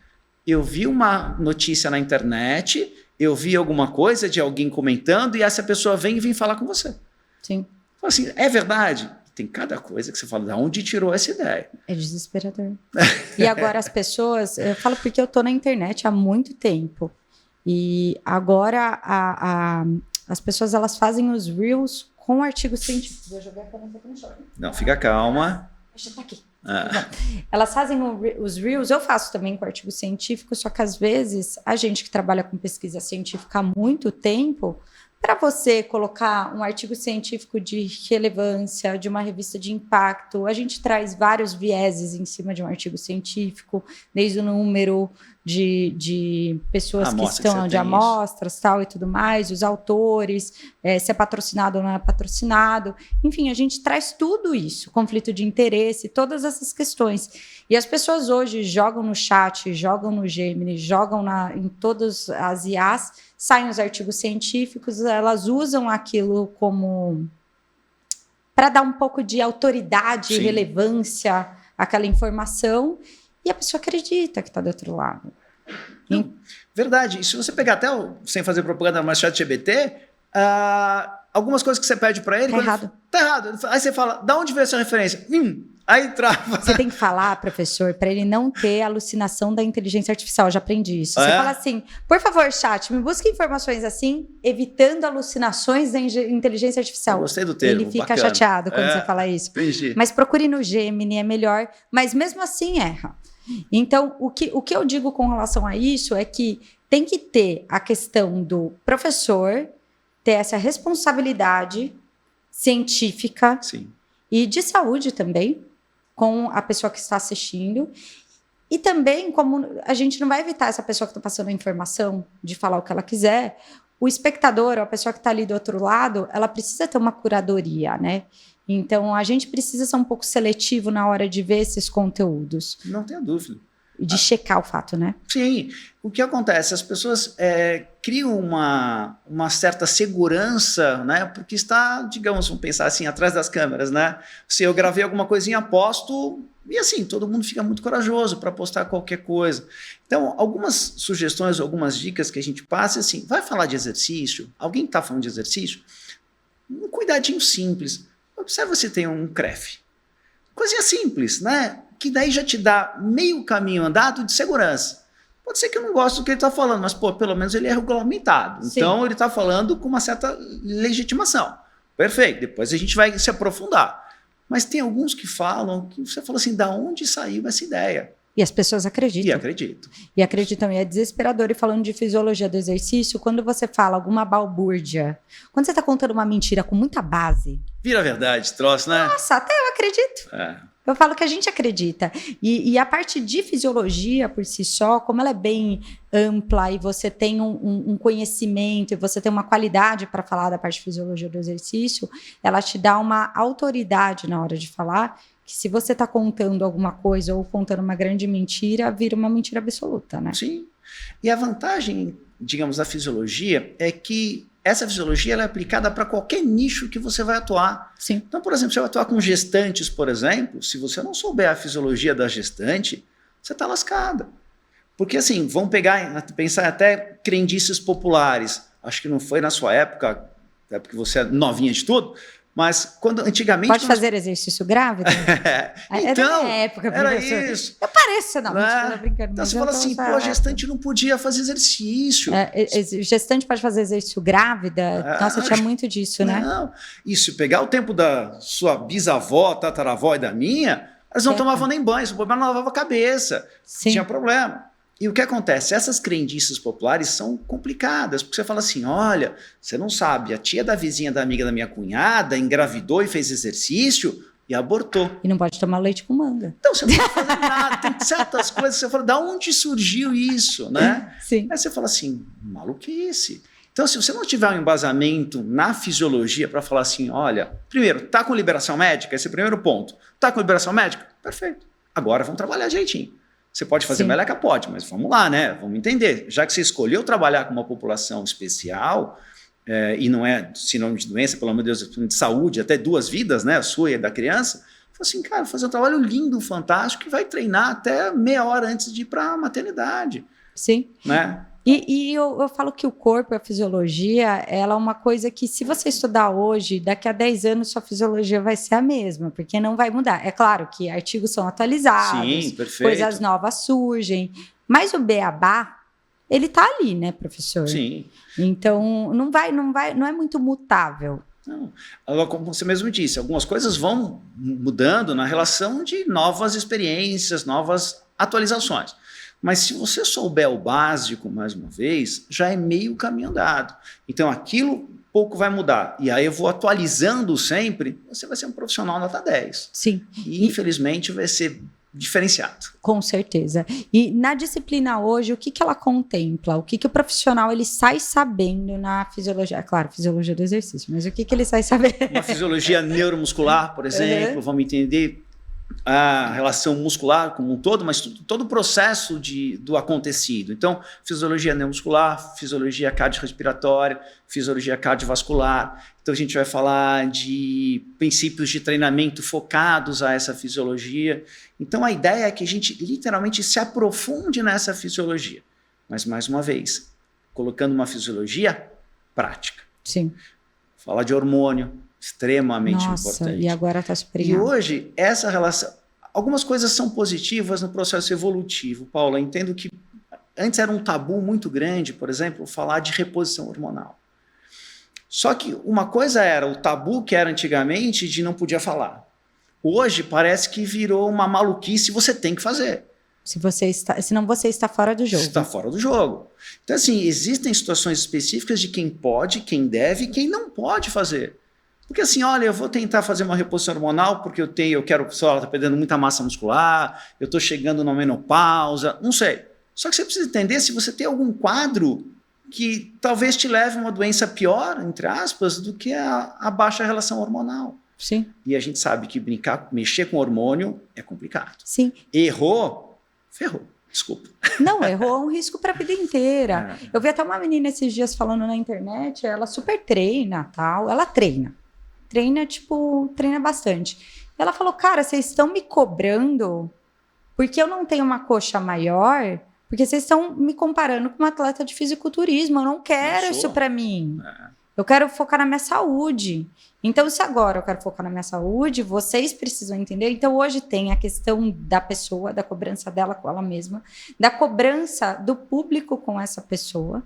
Eu vi uma notícia na internet, eu vi alguma coisa de alguém comentando e essa pessoa vem falar com você. Sim. Fala assim, é verdade? Tem cada coisa que você fala, de onde tirou essa ideia? É desesperador. E agora as pessoas, eu falo porque eu tô na internet há muito tempo. E agora as pessoas elas fazem os reels com artigos científicos. Eu joguei a caneta aqui no chão. Não, fica calma. Deixa eu estar aqui. Elas fazem os reels, eu faço também com artigo científico, só que às vezes a gente que trabalha com pesquisa científica há muito tempo, para você colocar um artigo científico de relevância, de uma revista de impacto, a gente traz vários vieses em cima de um artigo científico, desde o número de pessoas que estão, de amostras, tal e tudo mais, os autores, se é patrocinado ou não é patrocinado. Enfim, a gente traz tudo isso, conflito de interesse, todas essas questões. E as pessoas hoje jogam no chat, jogam no Gemini, jogam em todas as IAs, saem os artigos científicos, elas usam aquilo como para dar um pouco de autoridade e relevância àquela informação, e a pessoa acredita que está do outro lado. Não, verdade. E se você pegar até, sem fazer propaganda, mas ChatGPT, algumas coisas que você pede para ele... Tá errado. Tá errado. Aí você fala, da onde veio essa referência? Aí trava. Você tem que falar, professor, para ele não ter alucinação da inteligência artificial. Eu já aprendi isso. Você fala assim, por favor, chat, me busque informações assim, evitando alucinações da inteligência artificial. Eu gostei do termo, ele fica bacana. chateado quando você fala isso. Entendi. Mas procure no Gemini, é melhor. Mas mesmo assim erra. Então, o que eu digo com relação a isso é que tem que ter a questão do professor ter essa responsabilidade científica e de saúde também, com a pessoa que está assistindo. E também, como a gente não vai evitar essa pessoa que está passando a informação de falar o que ela quiser, o espectador, ou a pessoa que está ali do outro lado, ela precisa ter uma curadoria, né? Então, a gente precisa ser um pouco seletivo na hora de ver esses conteúdos. Não tenha dúvida. E de checar o fato, né? Sim. O que acontece? As pessoas criam uma certa segurança, né? Porque está, digamos, vamos pensar assim, atrás das câmeras, né? Se eu gravei alguma coisinha, posto, e assim, todo mundo fica muito corajoso para postar qualquer coisa. Então, algumas sugestões, algumas dicas que a gente passa, assim, vai falar de exercício? Alguém está falando de exercício? Um cuidadinho simples. Observa se tem um CREF. Coisinha simples, né? Que daí já te dá meio caminho andado de segurança. Pode ser que eu não goste do que ele está falando, mas pelo menos ele é regulamentado. Sim. Então ele está falando com uma certa legitimação. Perfeito, depois a gente vai se aprofundar. Mas tem alguns que falam, que você fala assim, da onde saiu essa ideia? E as pessoas acreditam. E acreditam. E acreditam, e é desesperador. E falando de fisiologia do exercício, quando você fala alguma balbúrdia, quando você está contando uma mentira com muita base... Vira verdade, troço, né? Nossa, até eu acredito. Eu falo que a gente acredita. E a parte de fisiologia por si só, como ela é bem ampla e você tem um conhecimento e você tem uma qualidade para falar da parte de fisiologia do exercício, ela te dá uma autoridade na hora de falar, que se você está contando alguma coisa ou contando uma grande mentira, vira uma mentira absoluta, né? Sim. E a vantagem, digamos, da fisiologia é que essa fisiologia ela é aplicada para qualquer nicho que você vai atuar. Sim. Então, por exemplo, você vai atuar com gestantes, por exemplo, se você não souber a fisiologia da gestante, você está lascada. Porque assim, vamos pensar até crendices populares. Acho que não foi na sua época, é porque você é novinha de tudo, mas quando antigamente... Pode fazer exercício grávida? Então, da minha época, era professor. isso. Eu pareço, não, Né? brincando. Então você fala assim, pô, a gestante não podia fazer exercício. Gestante pode fazer exercício grávida? Nossa, tinha muito disso, né? Não, e se pegar o tempo da sua bisavó, tataravó e da minha, elas não tomavam nem banho, o problema não lavava a cabeça. Sim. Tinha problema. E o que acontece? Essas crendices populares são complicadas, porque você fala assim, olha, você não sabe, a tia da vizinha da amiga da minha cunhada engravidou e fez exercício, e abortou. E não pode tomar leite com manga. Então você não pode fazer nada, tem certas coisas que você fala, da onde surgiu isso, né? Sim. Aí você fala assim, maluquice. Então, se você não tiver um embasamento na fisiologia para falar assim, olha, primeiro, tá com liberação médica? Esse é o primeiro ponto. Tá com liberação médica? Perfeito. Agora vamos trabalhar direitinho. Você pode fazer meleca? Pode, mas vamos lá, né? Vamos entender. Já que você escolheu trabalhar com uma população especial, e não é sinônimo de doença, pelo amor de Deus, de saúde, até 2 vidas, né? A sua e a da criança. Fala assim, cara, vou fazer um trabalho lindo, fantástico, que vai treinar até meia hora antes de ir para a maternidade. Sim. Né? E eu falo que o corpo, a fisiologia, ela é uma coisa que, se você estudar hoje, daqui a 10 anos sua fisiologia vai ser a mesma, porque não vai mudar. É claro que artigos são atualizados, sim, perfeito. Coisas novas surgem, mas o beabá, ele tá ali, né, professor? Sim. Então, não é muito mutável. Não. Agora, como você mesmo disse, algumas coisas vão mudando na relação de novas experiências, novas atualizações. Mas se você souber o básico, mais uma vez, já é meio caminho andado. Então, aquilo pouco vai mudar. E aí eu vou atualizando sempre, você vai ser um profissional nota 10. Sim. E, infelizmente, vai ser diferenciado. Com certeza. E na disciplina hoje, o que ela contempla? O que o profissional ele sai sabendo na fisiologia? Claro, fisiologia do exercício, mas o que ele sai sabendo? Uma fisiologia neuromuscular, por exemplo, vamos entender a relação muscular como um todo, mas todo o processo do acontecido. Então, fisiologia neuromuscular, fisiologia cardiorrespiratória, fisiologia cardiovascular. Então, a gente vai falar de princípios de treinamento focados a essa fisiologia. Então, a ideia é que a gente literalmente se aprofunde nessa fisiologia. Mas, mais uma vez, colocando uma fisiologia prática. Sim. Falar de hormônio, extremamente importante. E agora está super E hoje, essa relação... Algumas coisas são positivas no processo evolutivo, Paula. Eu entendo que antes era um tabu muito grande, por exemplo, falar de reposição hormonal. Só que uma coisa era o tabu que era antigamente de não podia falar. Hoje parece que virou uma maluquice e você tem que fazer. Senão você está fora do jogo. Está fora do jogo. Então, assim, existem situações específicas de quem pode, quem deve e quem não pode fazer. Porque assim, olha, eu vou tentar fazer uma reposição hormonal porque eu quero, sei lá, ela está perdendo muita massa muscular, eu estou chegando na menopausa, não sei. Só que você precisa entender se você tem algum quadro que talvez te leve a uma doença pior, entre aspas, do que a baixa relação hormonal. Sim. E a gente sabe que mexer com hormônio é complicado. Sim. Errou, ferrou. Desculpa. Não, errou é um risco para a vida inteira. Eu vi até uma menina esses dias falando na internet, ela super treina, tal, ela treina bastante. Ela falou, cara, vocês estão me cobrando porque eu não tenho uma coxa maior, porque vocês estão me comparando com uma atleta de fisiculturismo, eu não quero isso para mim. Eu quero focar na minha saúde. Então, se agora eu quero focar na minha saúde, vocês precisam entender. Então, hoje tem a questão da pessoa, da cobrança dela com ela mesma, da cobrança do público com essa pessoa.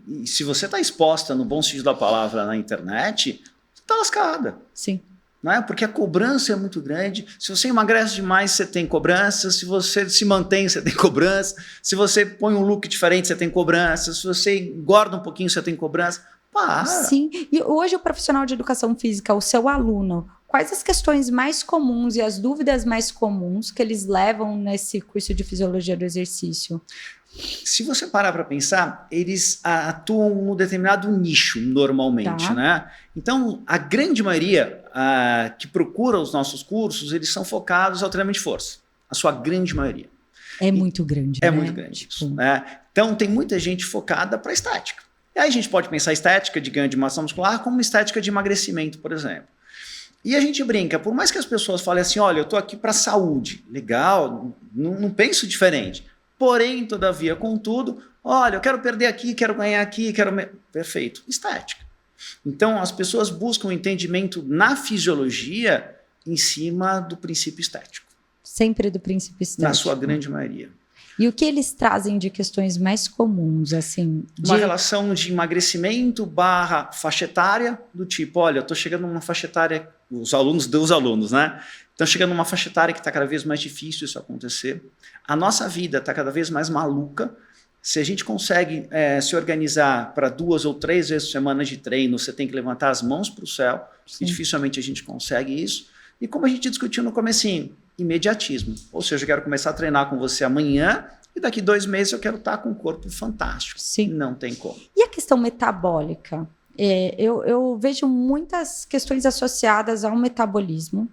E se você está exposta, no bom sentido da palavra, na internet, você está lascada. Sim. Não é? Porque a cobrança é muito grande. Se você emagrece demais, você tem cobrança. Se você se mantém, você tem cobrança. Se você põe um look diferente, você tem cobrança. Se você engorda um pouquinho, você tem cobrança. Para. Sim. E hoje o profissional de educação física, o seu aluno, quais as questões mais comuns e as dúvidas mais comuns que eles levam nesse curso de fisiologia do exercício? Se você parar para pensar, eles atuam num determinado nicho, normalmente, né? Então, a grande maioria que procura os nossos cursos, eles são focados ao treinamento de força. A sua grande maioria. É muito grande, né? É muito grande isso, né? Então, tem muita gente focada para estética. E aí a gente pode pensar a estética de ganho de massa muscular como uma estética de emagrecimento, por exemplo. E a gente brinca, por mais que as pessoas falem assim, olha, eu estou aqui para saúde, legal, não penso diferente. Porém, todavia, contudo, olha, eu quero perder aqui, quero ganhar aqui, Perfeito, estética. Então, as pessoas buscam entendimento na fisiologia em cima do princípio estético. Sempre do princípio estético. Na sua grande maioria. E o que eles trazem de questões mais comuns, assim? Uma relação de emagrecimento / faixa etária, do tipo, olha, eu estou chegando numa faixa etária, os alunos, né? Estão chegando numa faixa etária que está cada vez mais difícil isso acontecer. A nossa vida está cada vez mais maluca. Se a gente consegue se organizar para 2 ou 3 vezes por semana de treino, você tem que levantar as mãos para o céu, e dificilmente a gente consegue isso. E como a gente discutiu no comecinho, imediatismo. Ou seja, eu quero começar a treinar com você amanhã e daqui 2 meses eu quero estar com um corpo fantástico. Sim. Não tem como. E a questão metabólica? Eu vejo muitas questões associadas ao metabolismo,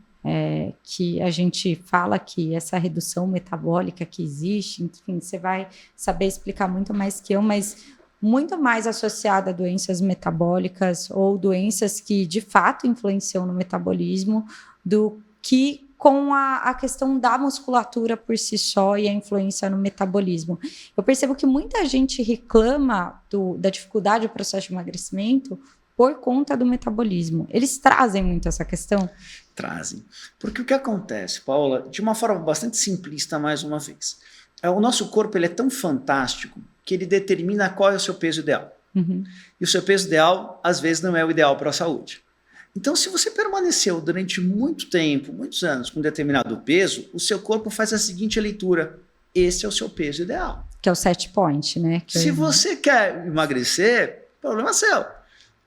que a gente fala que essa redução metabólica que existe, enfim, você vai saber explicar muito mais que eu, mas muito mais associada a doenças metabólicas ou doenças que de fato influenciam no metabolismo do que com a questão da musculatura por si só e a influência no metabolismo. Eu percebo que muita gente reclama da dificuldade do processo de emagrecimento por conta do metabolismo. Eles trazem muito essa questão? Trazem. Porque o que acontece, Paula, de uma forma bastante simplista, mais uma vez, o nosso corpo ele é tão fantástico que ele determina qual é o seu peso ideal. Uhum. E o seu peso ideal, às vezes, não é o ideal para a saúde. Então, se você permaneceu durante muito tempo, muitos anos, com um determinado peso, o seu corpo faz a seguinte leitura: esse é o seu peso ideal. Que é o set point, né? Se você quer emagrecer, problema seu.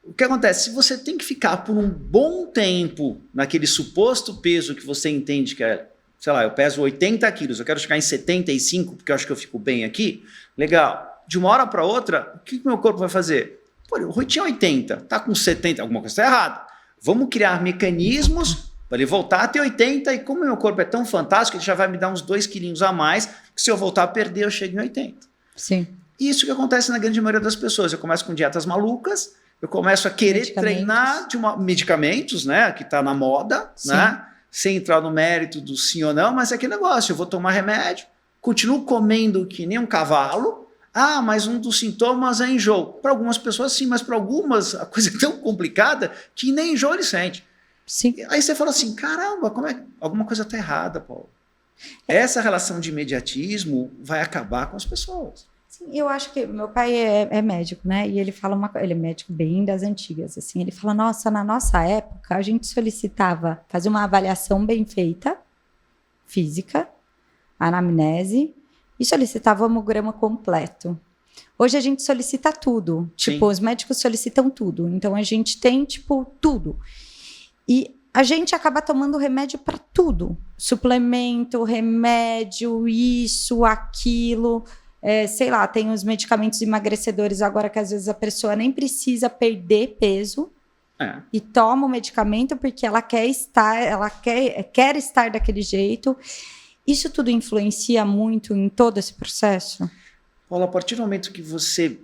O que acontece? Se você tem que ficar por um bom tempo naquele suposto peso que você entende que é, sei lá, eu peso 80 quilos, eu quero chegar em 75 porque eu acho que eu fico bem aqui, legal. De uma hora para outra, o que meu corpo vai fazer? Pô, o Rui tinha 80, tá com 70, alguma coisa está errada. Vamos criar mecanismos para ele voltar a ter 80 e como meu corpo é tão fantástico, ele já vai me dar uns 2 quilinhos a mais, que se eu voltar a perder, eu chego em 80. Sim. Isso que acontece na grande maioria das pessoas. Eu começo com dietas malucas, eu começo a querer treinar medicamentos, né, que está na moda, né, sem entrar no mérito do sim ou não, mas é aquele negócio, eu vou tomar remédio, continuo comendo que nem um cavalo, mas um dos sintomas é enjoo. Para algumas pessoas sim, mas para algumas a coisa é tão complicada que nem enjoo ele sente. Sim. Aí você fala assim, caramba, alguma coisa está errada, Paulo. Essa relação de imediatismo vai acabar com as pessoas. Sim, eu acho que meu pai é médico, né? E ele fala ele é médico bem das antigas, assim. Ele fala, nossa, na nossa época a gente solicitava fazer uma avaliação bem feita, física, anamnese, e solicitava o hemograma completo. Hoje a gente solicita tudo. Sim. Tipo, os médicos solicitam tudo. Então a gente tem, tipo, tudo. E a gente acaba tomando remédio para tudo. Suplemento, remédio, isso, aquilo. Sei lá, tem os medicamentos emagrecedores agora que às vezes a pessoa nem precisa perder peso e toma o medicamento porque ela quer estar daquele jeito. Isso tudo influencia muito em todo esse processo? Paulo, a partir do momento que você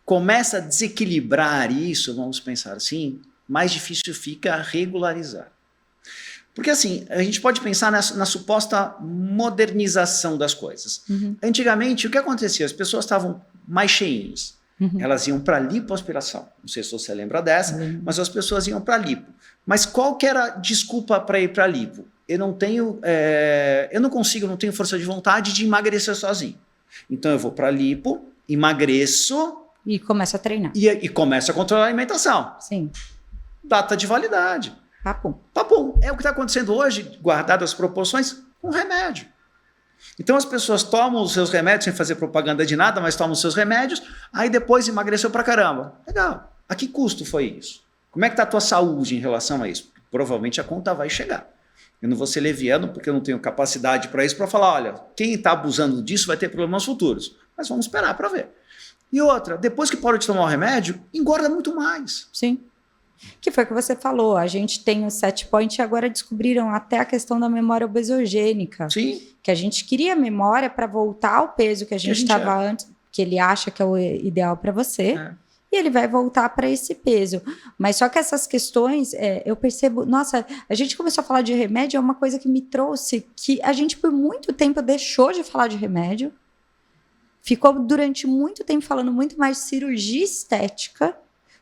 começa a desequilibrar isso, vamos pensar assim, mais difícil fica regularizar. Porque assim, a gente pode pensar na suposta modernização das coisas. Uhum. Antigamente, o que acontecia? As pessoas estavam mais cheinhas. Uhum. Elas iam para lipoaspiração. Não sei se você lembra dessa, mas as pessoas iam para lipo. Mas qual que era a desculpa para ir para lipo? Eu não tenho força de vontade de emagrecer sozinho. Então eu vou para lipo, emagreço... E começo a treinar. E começo a controlar a alimentação. Sim. Data de validade. Papum. Papum. É o que está acontecendo hoje, guardado as proporções, com remédio. Então as pessoas tomam os seus remédios, sem fazer propaganda de nada, mas tomam os seus remédios, aí depois emagreceu pra caramba. Legal. A que custo foi isso? Como é que está a tua saúde em relação a isso? Provavelmente a conta vai chegar. Eu não vou ser leviano, porque eu não tenho capacidade para isso, para falar, olha, quem está abusando disso vai ter problemas futuros. Mas vamos esperar para ver. E outra, depois que para de tomar o remédio, engorda muito mais. Sim. Que foi o que você falou, a gente tem o set point e agora descobriram até a questão da memória obesogênica. Sim. Que a gente queria memória para voltar ao peso que a gente estava antes, que ele acha que é o ideal para você, e ele vai voltar para esse peso. Mas só que essas questões, eu percebo, nossa, a gente começou a falar de remédio, é uma coisa que me trouxe, que a gente por muito tempo deixou de falar de remédio, ficou durante muito tempo falando muito mais de cirurgia estética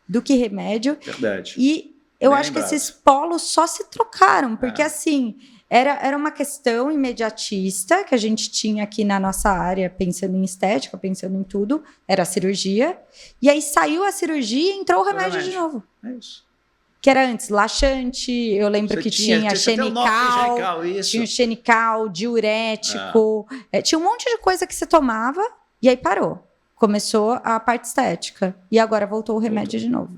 do que remédio. Verdade. E eu acho que esses polos só se trocaram, porque assim, era uma questão imediatista que a gente tinha aqui na nossa área, pensando em estética, pensando em tudo, era a cirurgia, e aí saiu a cirurgia e entrou o remédio de novo. É isso. Que era antes laxante, eu lembro que tinha xenical, tinha o xenical, diurético, tinha um monte de coisa que você tomava e aí parou. Começou a parte estética. E agora voltou o remédio de novo.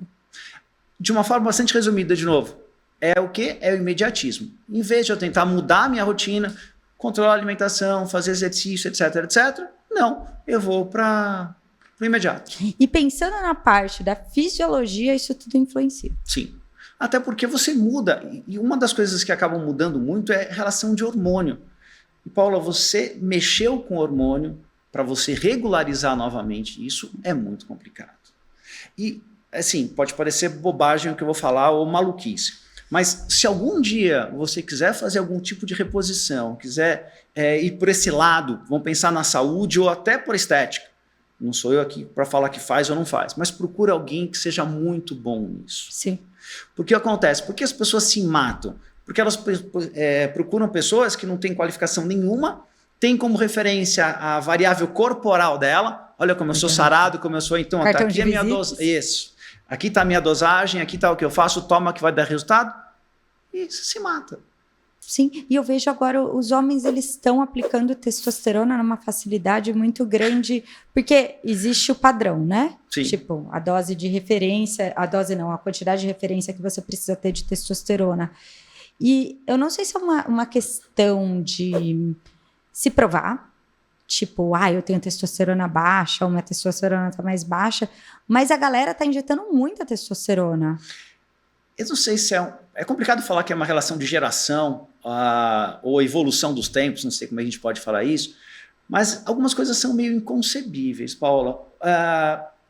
De uma forma bastante resumida, de novo. é o quê? É o imediatismo. Em vez de eu tentar mudar a minha rotina, controlar a alimentação, fazer exercício, etc, não, eu vou para o imediato. E pensando na parte da fisiologia, isso tudo influencia. Sim. Até porque você muda, e uma das coisas que acabam mudando muito é a relação de hormônio. E Paula, você mexeu com o hormônio para você regularizar novamente, isso é muito complicado. E, assim, pode parecer bobagem o que eu vou falar ou maluquice, mas se algum dia você quiser fazer algum tipo de reposição, quiser ir por esse lado, vamos pensar na saúde ou até por estética, não sou eu aqui para falar que faz ou não faz, mas procura alguém que seja muito bom nisso. Sim. Porque acontece? Porque as pessoas se matam? Porque elas procuram pessoas que não têm qualificação nenhuma, têm como referência a variável corporal dela. Olha como eu sou sarado, como eu sou. Então, tá aqui a minha dosagem. Isso. Aqui está a minha dosagem, aqui está o que eu faço, toma que vai dar resultado. E se mata. Sim, e eu vejo agora os homens, eles estão aplicando testosterona numa facilidade muito grande, porque existe o padrão, né? Sim. Tipo, a dose de referência, a quantidade de referência que você precisa ter de testosterona. E eu não sei se é uma questão de se provar, tipo, eu tenho testosterona baixa, ou minha testosterona tá mais baixa, mas a galera tá injetando muita testosterona. Eu não sei se é complicado falar que é uma relação de geração ou evolução dos tempos, não sei como a gente pode falar isso, mas algumas coisas são meio inconcebíveis, Paula.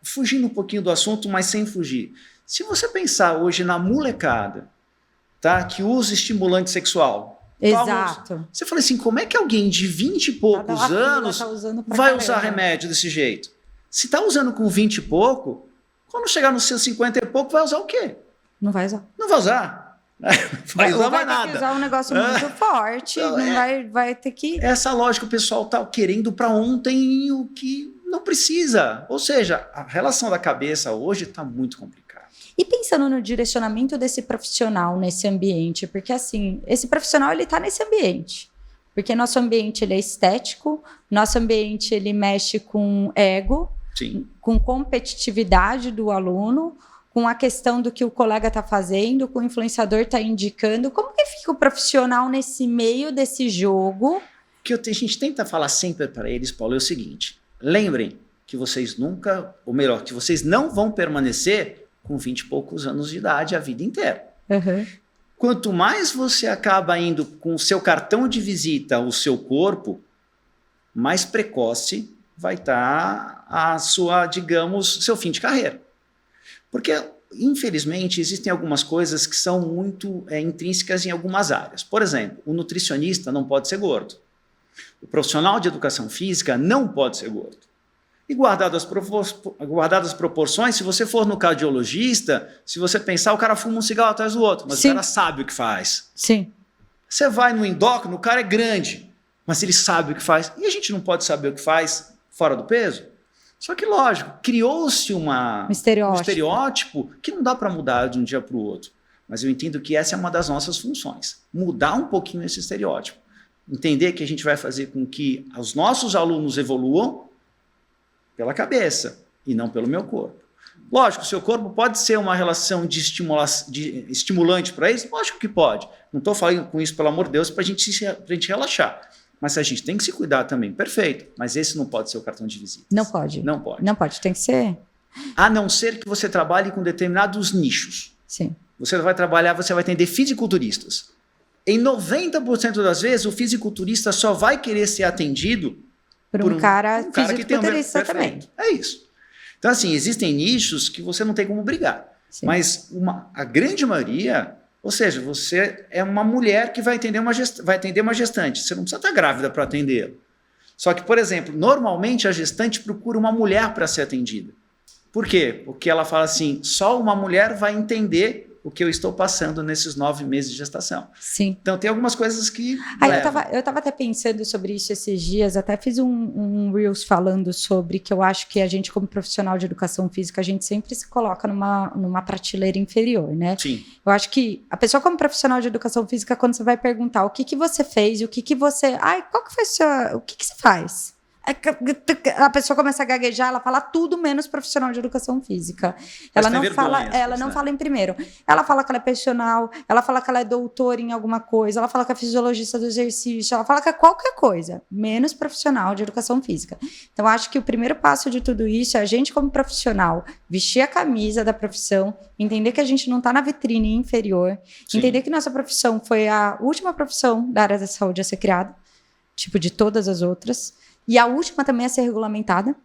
Fugindo um pouquinho do assunto, mas sem fugir. Se você pensar hoje na molecada, tá, que usa estimulante sexual. Exato. Você fala assim, como é que alguém de 20 e poucos anos vai usar remédio desse jeito? Se está usando com 20 e pouco, quando chegar nos seus 50 e pouco, vai usar o quê? Não vai usar. Não vai usar. Vai usar mais nada. Vai usar um negócio muito forte, vai ter que... Essa lógica, o pessoal está querendo para ontem o que não precisa. Ou seja, a relação da cabeça hoje está muito complicada. E pensando no direcionamento desse profissional nesse ambiente, porque assim, esse profissional ele está nesse ambiente, porque nosso ambiente ele é estético, nosso ambiente ele mexe com ego, sim, com competitividade do aluno, com a questão do que o colega está fazendo, com o influenciador está indicando. Como que fica o profissional nesse meio desse jogo? O que a gente tenta falar sempre para eles, Paulo, é o seguinte: lembrem que vocês nunca, ou melhor, que vocês não vão permanecer com 20 e poucos anos de idade a vida inteira. Uhum. Quanto mais você acaba indo com o seu cartão de visita ao seu corpo, mais precoce vai estar a sua, digamos, seu fim de carreira. Porque, infelizmente, existem algumas coisas que são muito intrínsecas em algumas áreas. Por exemplo, o nutricionista não pode ser gordo. O profissional de educação física não pode ser gordo. E guardadas as proporções, se você for no cardiologista, se você pensar, o cara fuma um cigarro atrás do outro, mas sim, o cara sabe o que faz. Sim. Você vai no endócrino, o cara é grande, mas ele sabe o que faz. E a gente não pode saber o que faz fora do peso? Só que, lógico, criou-se um estereótipo que não dá para mudar de um dia para o outro. Mas eu entendo que essa é uma das nossas funções. Mudar um pouquinho esse estereótipo. Entender que a gente vai fazer com que os nossos alunos evoluam pela cabeça e não pelo meu corpo. Lógico, o seu corpo pode ser uma relação de estimulante para eles? Lógico que pode. Não estou falando com isso, pelo amor de Deus, para a gente relaxar. Mas a gente tem que se cuidar também, perfeito. Mas esse não pode ser o cartão de visita. Não pode. Não pode. Não pode, tem que ser. A não ser que você trabalhe com determinados nichos. Sim. Você vai atender fisiculturistas. Em 90% das vezes, o fisiculturista só vai querer ser atendido por um cara fisiculturista também. É isso. Então, assim, existem nichos que você não tem como brigar. Sim. Mas a grande maioria... Ou seja, você é uma mulher que vai atender uma gestante. Você não precisa estar grávida para atendê-la. Só que, por exemplo, normalmente a gestante procura uma mulher para ser atendida. Por quê? Porque ela fala assim, só uma mulher vai entender o que eu estou passando nesses 9 meses de gestação. Sim. Então, tem algumas coisas que eu estava até pensando sobre isso esses dias, até fiz um Reels falando sobre que eu acho que a gente, como profissional de educação física, a gente sempre se coloca numa prateleira inferior, né? Sim. Eu acho que a pessoa, como profissional de educação física, quando você vai perguntar o que você fez, o que você... qual que foi o que você faz? A pessoa começa a gaguejar, ela fala tudo menos profissional de educação física. Ela não fala em primeiro. Ela fala que ela é personal, ela fala que ela é doutora em alguma coisa, ela fala que é fisiologista do exercício, ela fala que é qualquer coisa, menos profissional de educação física. Então, acho que o primeiro passo de tudo isso é a gente, como profissional, vestir a camisa da profissão, entender que a gente não está na vitrine inferior, entender que nossa profissão foi a última profissão da área da saúde a ser criada, tipo de todas as outras. E a última também a ser regulamentada.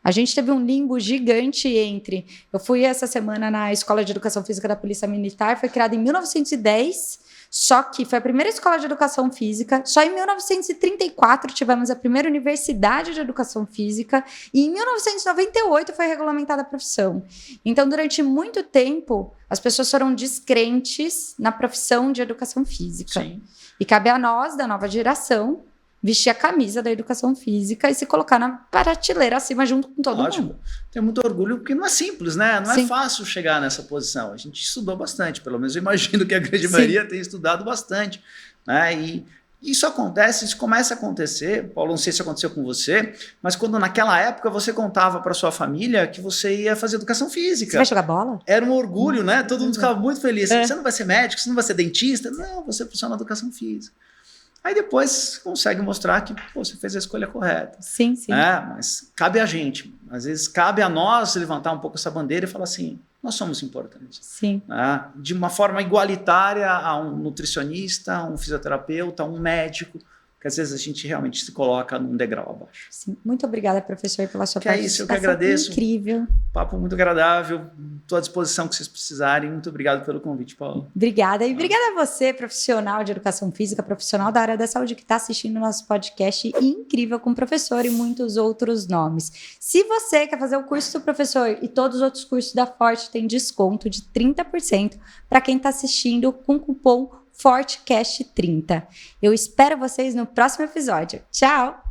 A gente teve um limbo gigante entre... Eu fui essa semana na Escola de Educação Física da Polícia Militar, foi criada em 1910, só que foi a primeira escola de educação física. Só em 1934 tivemos a primeira universidade de educação física e em 1998 foi regulamentada a profissão. Então, durante muito tempo, as pessoas foram descrentes na profissão de educação física. Sim. E cabe a nós, da nova geração, vestir a camisa da educação física e se colocar na prateleira acima junto com todo mundo. Tenho muito orgulho porque não é simples, né? Não é fácil chegar nessa posição. A gente estudou bastante, pelo menos eu imagino que a grande maioria tenha estudado bastante, né? E isso acontece, isso começa a acontecer, Paulo, não sei se aconteceu com você, mas quando naquela época você contava para sua família que você ia fazer educação física. Você vai jogar bola? Era um orgulho, né? Todo mundo ficava muito feliz. Você não vai ser médico, você não vai ser dentista? Não, você funciona na educação física. Aí depois consegue mostrar que você fez a escolha correta. Sim. Mas cabe a gente. Às vezes cabe a nós levantar um pouco essa bandeira e falar assim, nós somos importantes. Sim. De uma forma igualitária a um nutricionista, a um fisioterapeuta, a um médico, que às vezes a gente realmente se coloca num degrau abaixo. Sim. Muito obrigada, professor, pela sua participação. É isso, eu que agradeço. Incrível. Papo muito agradável. Estou à disposição que vocês precisarem. Muito obrigado pelo convite, Paulo. Obrigada. E obrigada a você, profissional de educação física, profissional da área da saúde que está assistindo o nosso podcast incrível com o professor e muitos outros nomes. Se você quer fazer o curso do professor e todos os outros cursos da Forte, tem desconto de 30% para quem está assistindo com cupom ForteCast30. Eu espero vocês no próximo episódio. Tchau!